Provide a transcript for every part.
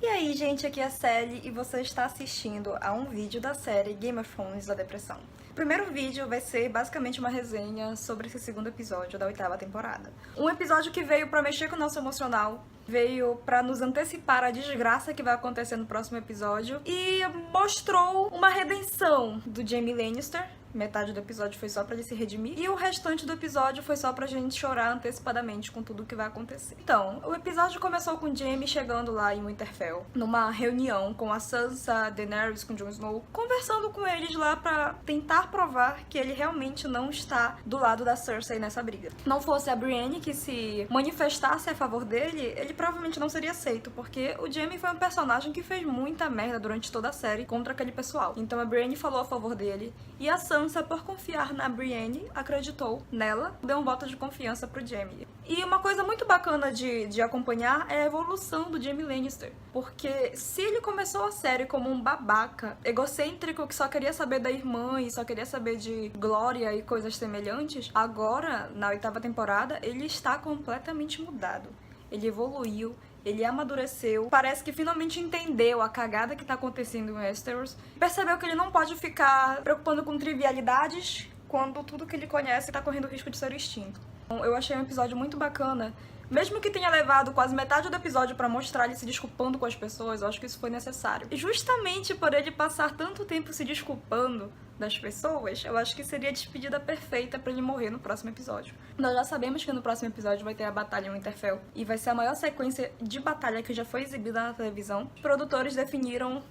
E aí, gente, aqui é a Sally e você está assistindo a um vídeo da série Game of Thrones da Depressão. O primeiro vídeo vai ser basicamente uma resenha sobre esse segundo episódio da 8ª temporada. Um episódio que veio pra mexer com o nosso emocional, veio pra nos antecipar a desgraça que vai acontecer no próximo episódio e mostrou uma redenção do Jaime Lannister. Metade do episódio foi só pra ele se redimir e o restante do episódio foi só pra gente chorar antecipadamente com tudo que vai acontecer. Então, o episódio começou com Jaime chegando lá em Winterfell, numa reunião com a Sansa, Daenerys, com Jon Snow, conversando com eles lá pra tentar provar que ele realmente não está do lado da Cersei nessa briga. Não fosse a Brienne que se manifestasse a favor dele, ele provavelmente não seria aceito, porque o Jaime foi um personagem que fez muita merda durante toda a série contra aquele pessoal. Então a Brienne falou a favor dele e a Sansa, por confiar na Brienne, acreditou nela, deu um voto de confiança pro Jaime. E uma coisa muito bacana de acompanhar é a evolução do Jaime Lannister, porque se ele começou a série como um babaca, egocêntrico que só queria saber da irmã e só queria saber de glória e coisas semelhantes, agora, na 8ª temporada, ele está completamente mudado. Ele evoluiu, ele amadureceu, parece que finalmente entendeu a cagada que tá acontecendo em Westeros, percebeu que ele não pode ficar preocupando com trivialidades quando tudo que ele conhece tá correndo risco de ser extinto. Então, eu achei um episódio muito bacana. Mesmo que tenha levado quase metade do episódio pra mostrar ele se desculpando com as pessoas, eu acho que isso foi necessário. E justamente por ele passar tanto tempo se desculpando das pessoas, eu acho que seria a despedida perfeita pra ele morrer no próximo episódio. Nós já sabemos que no próximo episódio vai ter a batalha em Winterfell, e vai ser a maior sequência de batalha que já foi exibida na televisão. Os produtores definiram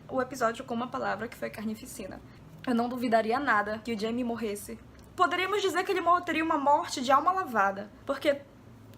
o episódio com uma palavra que foi carnificina. Eu não duvidaria nada que o Jaime morresse. Poderíamos dizer que ele teria uma morte de alma lavada, porque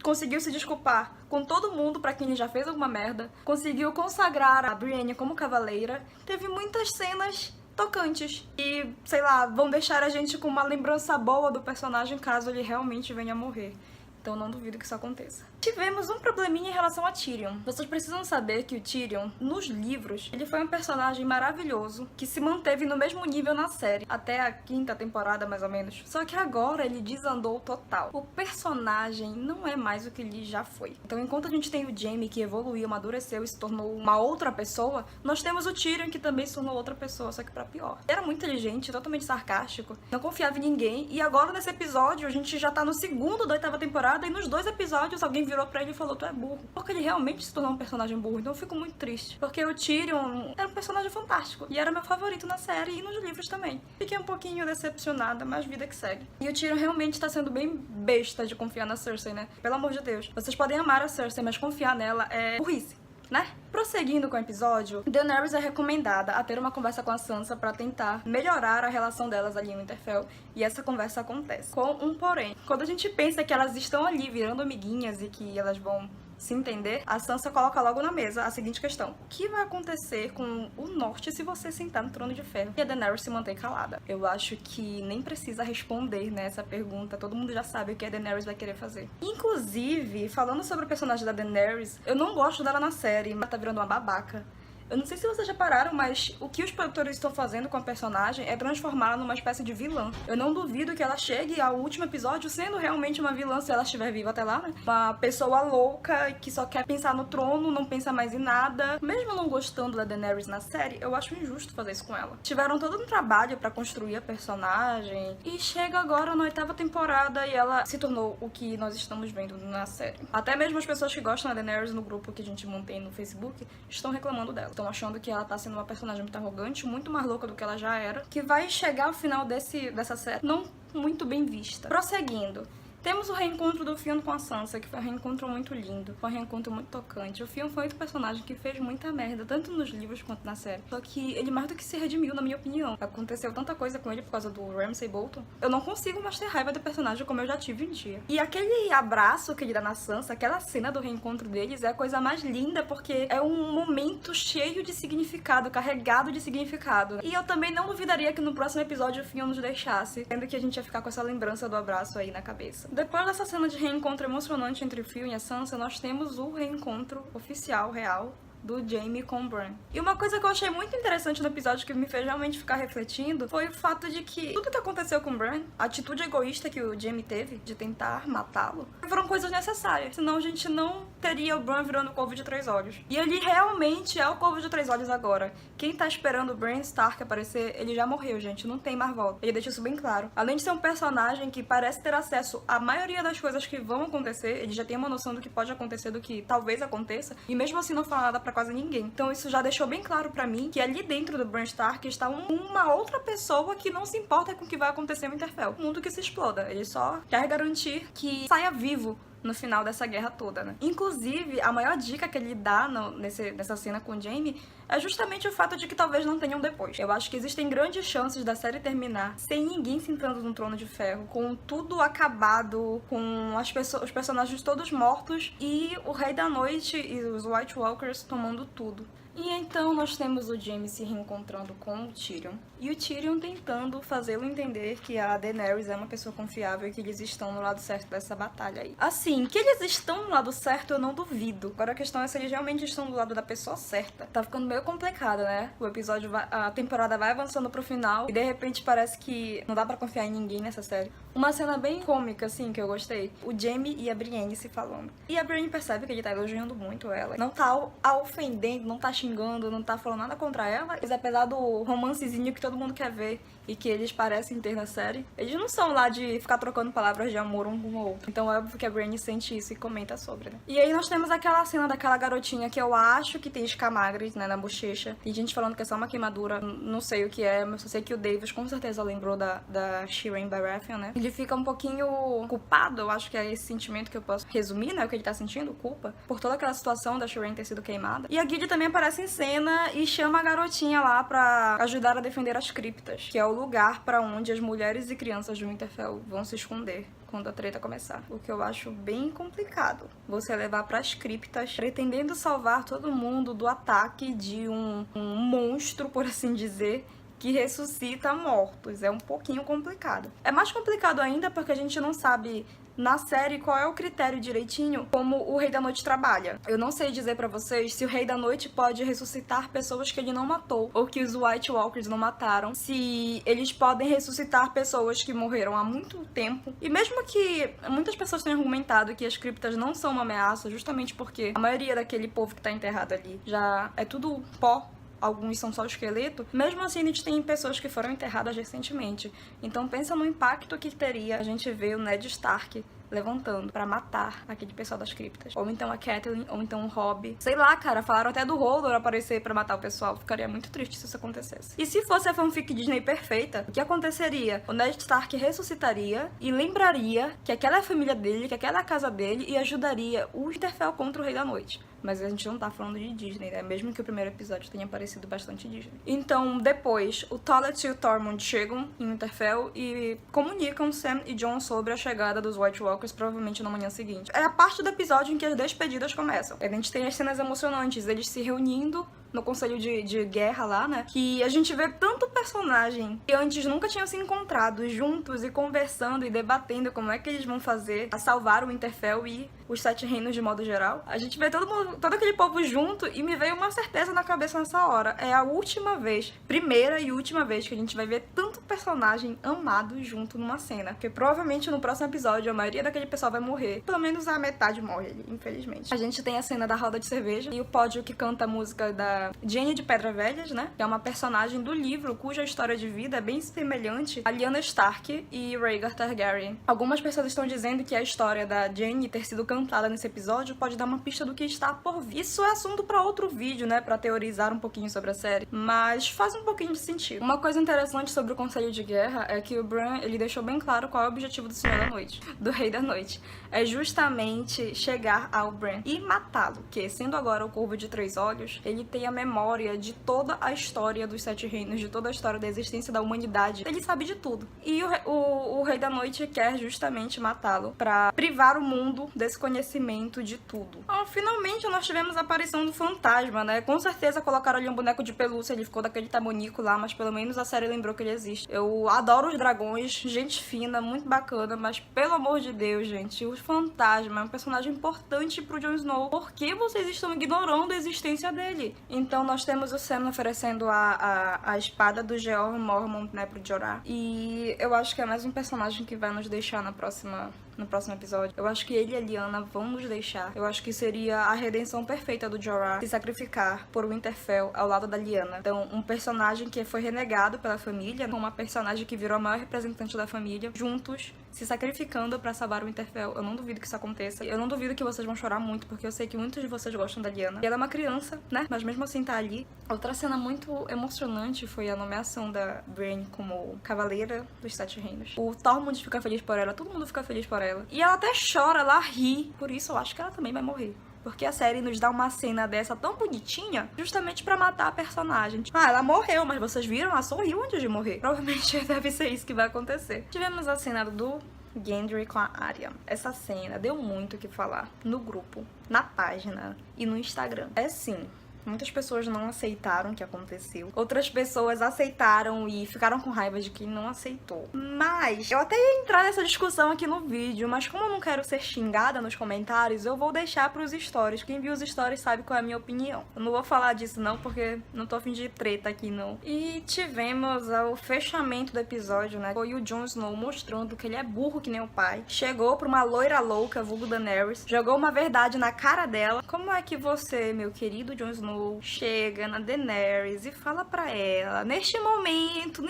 conseguiu se desculpar com todo mundo pra quem ele já fez alguma merda, conseguiu consagrar a Brienne como cavaleira, teve muitas cenas tocantes e, sei lá, vão deixar a gente com uma lembrança boa do personagem caso ele realmente venha a morrer. Então não duvido que isso aconteça. Tivemos um probleminha em relação a Tyrion. Vocês precisam saber que o Tyrion, nos livros, ele foi um personagem maravilhoso, que se manteve no mesmo nível na série, até a 5ª temporada, mais ou menos. Só que agora ele desandou total. O personagem não é mais o que ele já foi. Então, enquanto a gente tem o Jaime, que evoluiu, amadureceu e se tornou uma outra pessoa, nós temos o Tyrion, que também se tornou outra pessoa, só que pra pior. Ele era muito inteligente, totalmente sarcástico, não confiava em ninguém, e agora nesse episódio, a gente já tá no segundo da 8ª temporada, e nos 2 episódios alguém virou pra ele e falou: tu é burro. Porque ele realmente se tornou um personagem burro. Então eu fico muito triste. Porque o Tyrion era um personagem fantástico. E era meu favorito na série e nos livros também. Fiquei um pouquinho decepcionada, mas vida que segue. E o Tyrion realmente tá sendo bem besta de confiar na Cersei, né? Pelo amor de Deus. Vocês podem amar a Cersei, mas confiar nela é burrice, né? Prosseguindo com o episódio, Daenerys é recomendada a ter uma conversa com a Sansa pra tentar melhorar a relação delas ali em Winterfell, e essa conversa acontece. Com um porém. Quando a gente pensa que elas estão ali virando amiguinhas e que elas vão se entender, a Sansa coloca logo na mesa a seguinte questão: o que vai acontecer com o norte se você sentar no trono de ferro? E a Daenerys se mantém calada. Eu acho que nem precisa responder, né, essa pergunta. Todo mundo já sabe o que a Daenerys vai querer fazer. Inclusive, falando sobre o personagem da Daenerys, eu não gosto dela na série, mas tá virando uma babaca. Eu não sei se vocês repararam, mas o que os produtores estão fazendo com a personagem é transformá-la numa espécie de vilã. Eu não duvido que ela chegue ao último episódio sendo realmente uma vilã, se ela estiver viva até lá, né? Uma pessoa louca que só quer pensar no trono, não pensa mais em nada. Mesmo não gostando da Daenerys na série, eu acho injusto fazer isso com ela. Tiveram todo um trabalho pra construir a personagem e chega agora na 8ª temporada e ela se tornou o que nós estamos vendo na série. Até mesmo as pessoas que gostam da Daenerys no grupo que a gente mantém no Facebook estão reclamando dela. Estão achando que ela tá sendo uma personagem muito arrogante, muito mais louca do que ela já era, que vai chegar ao final dessa série não muito bem vista. Prosseguindo, temos o reencontro do Theon com a Sansa, que foi um reencontro muito lindo, foi um reencontro muito tocante. O Theon foi outro personagem que fez muita merda, tanto nos livros quanto na série. Só que ele mais do que se redimiu, na minha opinião. Aconteceu tanta coisa com ele por causa do Ramsay Bolton. Eu não consigo mais ter raiva do personagem como eu já tive um dia. E aquele abraço que ele dá na Sansa, aquela cena do reencontro deles é a coisa mais linda, porque é um momento cheio de significado, carregado de significado. E eu também não duvidaria que no próximo episódio o Theon nos deixasse, sendo que a gente ia ficar com essa lembrança do abraço aí na cabeça. Depois dessa cena de reencontro emocionante entre o Theon e a Sansa, nós temos o reencontro oficial, real, do Jaime com o Bran. E uma coisa que eu achei muito interessante no episódio que me fez realmente ficar refletindo foi o fato de que tudo que aconteceu com o Bran, a atitude egoísta que o Jaime teve de tentar matá-lo, foram coisas necessárias. Senão a gente não teria o Bran virando o Corvo de Três Olhos. E ele realmente é o Corvo de Três Olhos agora. Quem tá esperando o Bran Stark aparecer, ele já morreu, gente. Não tem mais volta. Ele deixa isso bem claro. Além de ser um personagem que parece ter acesso à maioria das coisas que vão acontecer, ele já tem uma noção do que pode acontecer, do que talvez aconteça, e mesmo assim não fala nada pra quase ninguém. Então isso já deixou bem claro pra mim que ali dentro do Bran Stark está uma outra pessoa que não se importa com o que vai acontecer no Winterfell. Um mundo que se exploda. Ele só quer garantir que saia vivo no final dessa guerra toda, né? Inclusive, a maior dica que ele dá nessa cena com o Jaime é justamente o fato de que talvez não tenham depois. Eu acho que existem grandes chances da série terminar sem ninguém sentando no Trono de Ferro, com tudo acabado, com os personagens todos mortos e o Rei da Noite e os White Walkers tomando tudo. E então nós temos o Jaime se reencontrando com o Tyrion. E o Tyrion tentando fazê-lo entender que a Daenerys é uma pessoa confiável e que eles estão no lado certo dessa batalha aí. Assim, que eles estão no lado certo eu não duvido. Agora a questão é se eles realmente estão do lado da pessoa certa. Tá ficando meio complicado, né? O episódio a temporada vai avançando pro final e de repente parece que não dá pra confiar em ninguém nessa série. Uma cena bem cômica, assim, que eu gostei. O Jaime e a Brienne se falando. E a Brienne percebe que ele tá elogiando muito ela. Não tá a ofendendo, não tá xingando, não tá falando nada contra ela. Mas apesar do romancezinho que todo mundo quer ver e que eles parecem ter na série, eles não são lá de ficar trocando palavras de amor um com o outro. Então é óbvio que a Brienne sente isso e comenta sobre, né? E aí nós temos aquela cena daquela garotinha que eu acho que tem escamagres, né, na bochecha. Tem gente falando que é só uma queimadura, não sei o que é, mas eu sei que o Davis com certeza lembrou da Shireen Baratheon, né? Ele fica um pouquinho culpado, eu acho que é esse sentimento que eu posso resumir, né, o que ele tá sentindo, culpa, por toda aquela situação da Shireen ter sido queimada. E a Gilly também aparece em cena e chama a garotinha lá pra ajudar a defender as criptas, que é o lugar pra onde as mulheres e crianças de Winterfell vão se esconder quando a treta começar. O que eu acho bem complicado. Você levar pras criptas, pretendendo salvar todo mundo do ataque de um monstro, por assim dizer, que ressuscita mortos. É um pouquinho complicado. É mais complicado ainda porque a gente não sabe na série qual é o critério direitinho como o Rei da Noite trabalha. Eu não sei dizer pra vocês se o Rei da Noite pode ressuscitar pessoas que ele não matou ou que os White Walkers não mataram, se eles podem ressuscitar pessoas que morreram há muito tempo. E mesmo que muitas pessoas tenham argumentado que as criptas não são uma ameaça justamente porque a maioria daquele povo que tá enterrado ali já é tudo pó, alguns são só esqueleto, mesmo assim a gente tem pessoas que foram enterradas recentemente. Então pensa no impacto que teria a gente ver o Ned Stark levantando pra matar aquele pessoal das criptas. Ou então a Catelyn, ou então o Robb. Sei lá, cara, falaram até do Hodor aparecer pra matar o pessoal. Ficaria muito triste se isso acontecesse. E se fosse a fanfic Disney perfeita, o que aconteceria? O Ned Stark ressuscitaria e lembraria que aquela é a família dele, que aquela é a casa dele e ajudaria o Winterfell contra o Rei da Noite. Mas a gente não tá falando de Disney, né? Mesmo que o primeiro episódio tenha parecido bastante Disney. Então, depois, o Tollett e o Tormund chegam em Winterfell e comunicam Sam e Jon sobre a chegada dos White Walkers, provavelmente na manhã seguinte. É a parte do episódio em que as despedidas começam. A gente tem as cenas emocionantes, eles se reunindo no conselho de guerra lá, né? Que a gente vê tanto personagem que antes nunca tinham se encontrado juntos e conversando e debatendo como é que eles vão fazer a salvar o Winterfell e os Sete Reinos de modo geral. A gente vê todo aquele povo junto e me veio uma certeza na cabeça nessa hora. É a última vez, primeira e última vez que a gente vai ver tanto personagem amado junto numa cena. Porque provavelmente no próximo episódio a maioria daquele pessoal vai morrer. Pelo menos a metade morre ali, infelizmente. A gente tem a cena da roda de cerveja e o pódio que canta a música da Jenny de Pedra Velhas, né? Que é uma personagem do livro cuja história de vida é bem semelhante a Lyanna Stark e Rhaegar Targaryen. Algumas pessoas estão dizendo que a história da Jenny ter sido cantada nesse episódio pode dar uma pista do que está por vir. Isso é assunto pra outro vídeo, né? Pra teorizar um pouquinho sobre a série. Mas faz um pouquinho de sentido. Uma coisa interessante sobre o Conselho de Guerra é que o Bran, ele deixou bem claro qual é o objetivo do Senhor da Noite, do Rei da Noite. É justamente chegar ao Bran e matá-lo. Que, sendo agora o Corvo de Três Olhos, ele tem a memória de toda a história dos Sete Reinos, de toda a história da existência da humanidade. Ele sabe de tudo. E o Rei da Noite quer justamente matá-lo pra privar o mundo desse conhecimento conhecimento de tudo. Finalmente nós tivemos a aparição do fantasma, né? Com certeza colocaram ali um boneco de pelúcia, ele ficou daquele tamanico lá, mas pelo menos a série lembrou que ele existe. Eu adoro os dragões, gente fina, muito bacana, mas pelo amor de Deus, gente, o fantasma é um personagem importante pro Jon Snow. Por que vocês estão ignorando a existência dele? Então nós temos o Sam oferecendo a espada do Jeor Mormont, né, pro Jorah. E eu acho que é mais um personagem que vai nos deixar no próximo episódio. Eu acho que ele e a Lyanna vão nos deixar. Eu acho que seria a redenção perfeita do Jorah se sacrificar por Winterfell ao lado da Lyanna. Então, um personagem que foi renegado pela família, com uma personagem que virou a maior representante da família, juntos, se sacrificando pra salvar o Winterfell. Eu não duvido que isso aconteça. Eu não duvido que vocês vão chorar muito, porque eu sei que muitos de vocês gostam da Lyanna. E ela é uma criança, né? Mas mesmo assim tá ali. Outra cena muito emocionante foi a nomeação da Brienne como Cavaleira dos Sete Reinos. O Tormund fica feliz por ela, todo mundo fica feliz por ela. E ela até chora, ela ri. Por isso eu acho que ela também vai morrer. Porque a série nos dá uma cena dessa tão bonitinha justamente pra matar a personagem. Ela morreu, mas vocês viram? Ela sorriu antes de morrer. Provavelmente deve ser isso que vai acontecer. Tivemos a cena do Gendry com a Arya. Essa cena deu muito o que falar no grupo, na página e no Instagram. É sim. Muitas pessoas não aceitaram o que aconteceu. Outras pessoas aceitaram e ficaram com raiva de quem não aceitou. Mas eu até ia entrar nessa discussão aqui no vídeo, mas como eu não quero ser xingada nos comentários, eu vou deixar pros stories. Quem viu os stories sabe qual é a minha opinião. Eu não vou falar disso não, porque não tô a fim de treta aqui não. E tivemos o fechamento do episódio, né? Foi o Jon Snow mostrando que ele é burro que nem o pai. Chegou pra uma loira louca, vulgo Daenerys, jogou uma verdade na cara dela. Como é que você, meu querido Jon Snow, chega na Daenerys e fala pra ela, neste momento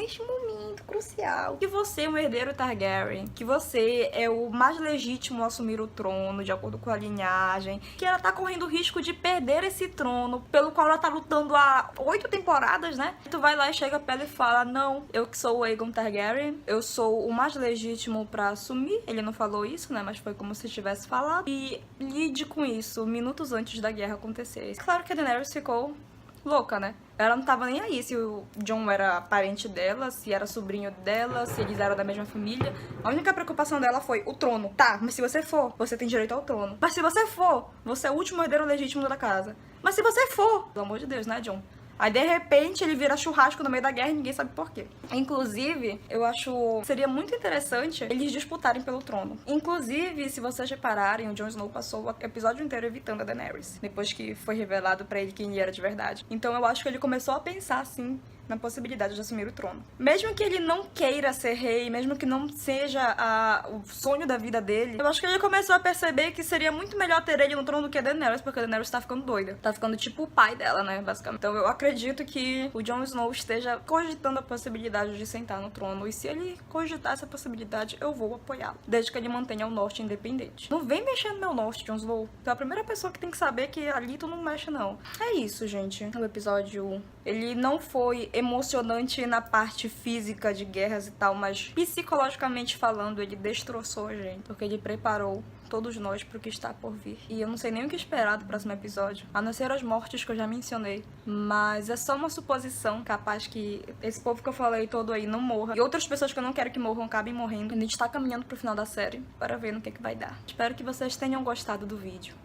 crucial, que você é um herdeiro Targaryen, que você é o mais legítimo a assumir o trono, de acordo com a linhagem, que ela tá correndo o risco de perder esse trono, pelo qual ela tá lutando há 8 temporadas, né? Tu vai lá e chega pra ela e fala, não, eu que sou o Aegon Targaryen, eu sou o mais legítimo pra assumir. Ele não falou isso, né? Mas foi como se tivesse falado. E lide com isso minutos antes da guerra acontecer. Claro que a Daenerys ficou louca, né? Ela não tava nem aí se o Jon era parente dela, se era sobrinho dela, se eles eram da mesma família. A única preocupação dela foi o trono. Tá, mas se você for, você tem direito ao trono. Mas se você for, você é o último herdeiro legítimo da casa. Mas se você for, pelo amor de Deus, né, Jon? Aí, de repente, ele vira churrasco no meio da guerra e ninguém sabe por quê. Inclusive, eu acho que seria muito interessante eles disputarem pelo trono. Inclusive, se vocês repararem, o Jon Snow passou o episódio inteiro evitando a Daenerys, depois que foi revelado pra ele quem ele era de verdade. Então eu acho que ele começou a pensar, assim, na possibilidade de assumir o trono. Mesmo que ele não queira ser rei, mesmo que não seja o sonho da vida dele, eu acho que ele começou a perceber que seria muito melhor ter ele no trono do que a Daenerys, porque a Daenerys tá ficando doida. Tá ficando tipo o pai dela, né, basicamente. Então eu acredito que o Jon Snow esteja cogitando a possibilidade de sentar no trono, e se ele cogitar essa possibilidade, eu vou apoiá-lo, desde que ele mantenha o norte independente. Não vem mexer no meu norte, Jon Snow. Tu é a primeira pessoa que tem que saber que ali tu não mexe, não. É isso, gente. O episódio, ele não foi emocionante na parte física de guerras e tal, mas psicologicamente falando, ele destroçou a gente, porque ele preparou todos nós pro que está por vir. E eu não sei nem o que esperar do próximo episódio, a não ser as mortes que eu já mencionei, mas é só uma suposição, capaz que esse povo que eu falei todo aí não morra, e outras pessoas que eu não quero que morram acabem morrendo. A gente tá caminhando pro final da série, para ver no que vai dar. Espero que vocês tenham gostado do vídeo.